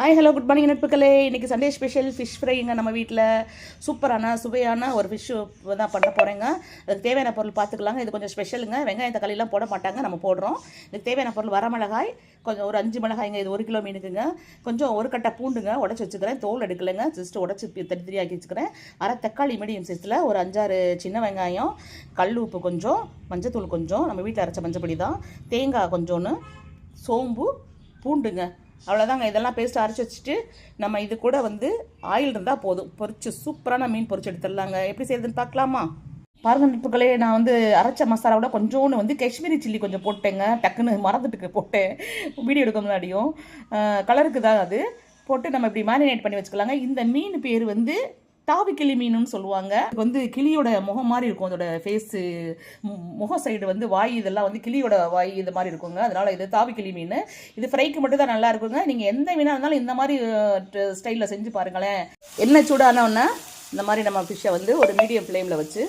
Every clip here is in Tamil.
ஹாய் ஹலோ குட் மார்னிங் நட்புகளே. இன்றைக்கி சண்டே ஸ்பெஷல் ஃபிஷ் ஃப்ரைங்க. நம்ம வீட்டில் சூப்பரான சுவையான ஒரு ஃபிஷ்ஷு தான் பண்ண போகிறேங்க. அதுக்கு தேவையான பொருள் பார்த்துக்கலாங்க. இது கொஞ்சம் ஸ்பெஷலுங்க. வெங்காயம் தக்காளிலாம் போட மாட்டாங்க, நம்ம போடுறோம். இதுக்கு தேவையான பொருள் வரமிளகாய் கொஞ்சம் ஒரு 5 மிளகாய்ங்க. இது 1 கிலோ மீனுக்குங்க. கொஞ்சம் ஒரு கட்டை பூண்டுங்க உடச்சி வச்சுக்கிறேன், தோல் எடுக்கலைங்க, ஜஸ்ட் உடச்சி தனித்தனியாக்கி வச்சுக்கிறேன். அரை தக்காளி மீடியம் சைஸில், ஒரு 5-6 சின்ன வெங்காயம், கல் உப்பு கொஞ்சம், மஞ்சத்தூள் கொஞ்சம், நம்ம வீட்டில் அரைச்ச மஞ்சப்பொடி தான், தேங்காய் கொஞ்சோன்னு, சோம்பு, பூண்டுங்க, அவ்வளோதாங்க. இதெல்லாம் பேஸ்ட் அரைச்சி வச்சுட்டு நம்ம இது கூட ஆயில் இருந்தால் போதும், பொரிச்சு சூப்பரான மீன் பொரிச்சு எடுத்துடலாங்க. எப்படி செய்யறதுன்னு பார்க்கலாமா? பாருங்க நட்புகளே, நான் அரைச்ச மசாலாவோட கொஞ்சோன்னு காஷ்மீரி சில்லி கொஞ்சம் போட்டேங்க. டக்குன்னு மறந்துட்டுக்கு போட்டேன் வீடியோ எடுக்க முன்னாடியும். கலருக்கு தான் அது போட்டு நம்ம இப்படி மேரினேட் பண்ணி வச்சுக்கலாங்க. இந்த மீன் பேர் தாவி கிளி மீனுன்னு சொல்லுவாங்க. கிளியோட முகம் மாதிரி இருக்கும். அதோட ஃபேஸு, முகம் சைடு வாய் இதெல்லாம் கிளியோட வாய் இது மாதிரி இருக்குங்க. அதனால இது தாவி கிளி மீன். இது ஃப்ரைக்கு மட்டும் தான் நல்லா இருக்குங்க. நீங்கள் எந்த மீனாக இருந்தாலும் இந்த மாதிரி ஸ்டைலில் செஞ்சு பாருங்களேன். எண்ணெய் சூடானோன்னா இந்த மாதிரி நம்ம ஃபிஷ்ஷை ஒரு மீடியம் ஃப்ளேமில் வச்சு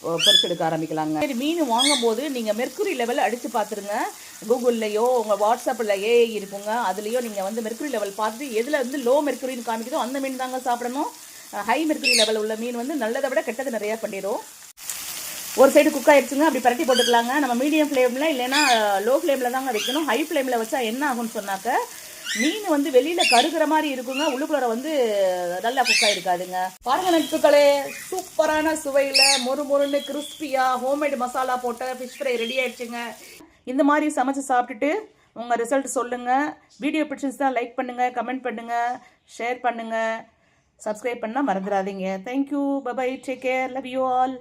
பொரிச்செடுக்க ஆரம்பிக்கலாங்க. சரி, மீன் வாங்கும்போது நீங்கள் மெர்க்குரி லெவல் அடித்து பார்த்துருங்க. கூகுள்லையோ உங்கள் வாட்ஸ்அப்பில் ஏஐ இருக்குங்க, அதுலேயோ நீங்கள் மெர்க்குரி லெவல் பார்த்துட்டு எதில் லோ மெர்க்குரின்னு காமிக்குதோ அந்த மீன் தாங்க சாப்பிடணும். ஹை மெர்க்குரி லெவல் உள்ள மீன் நல்லதை விட கெட்டது நிறையா பண்ணிடும். ஒரு சைடு குக் ஆயிடுச்சுங்க, அப்படி பரட்டி போட்டுக்கலாங்க. நம்ம மீடியம் ஃப்ளேமில் இல்லைன்னா லோ ஃப்ளேமில் தாங்க வைக்கணும். ஹை ஃப்ளேமில் வச்சா என்ன ஆகும்னு சொன்னாக்க மீன் வெளியில் கருகிற மாதிரி இருக்குங்க, உள்ளுக்குள்ள நல்லா குக் ஆகிருக்காதுங்க. பாருங்க நட்புகளே, சூப்பரான சுவையில் மொறுன்னு கிறிஸ்பியாக ஹோம்மேடு மசாலா போட்ட ஃபிஷ் ஃப்ரை ரெடி ஆயிடுச்சுங்க. இந்த மாதிரி சமைச்சு சாப்பிட்டுட்டு உங்கள் ரிசல்ட் சொல்லுங்கள். வீடியோ பிடிச்சிருந்தா லைக் பண்ணுங்கள், கமெண்ட் பண்ணுங்கள், ஷேர் பண்ணுங்கள், சப்ஸ்கிரைப் பண்ணால் மறந்துடாதீங்க. Thank you, bye, take care, love you all.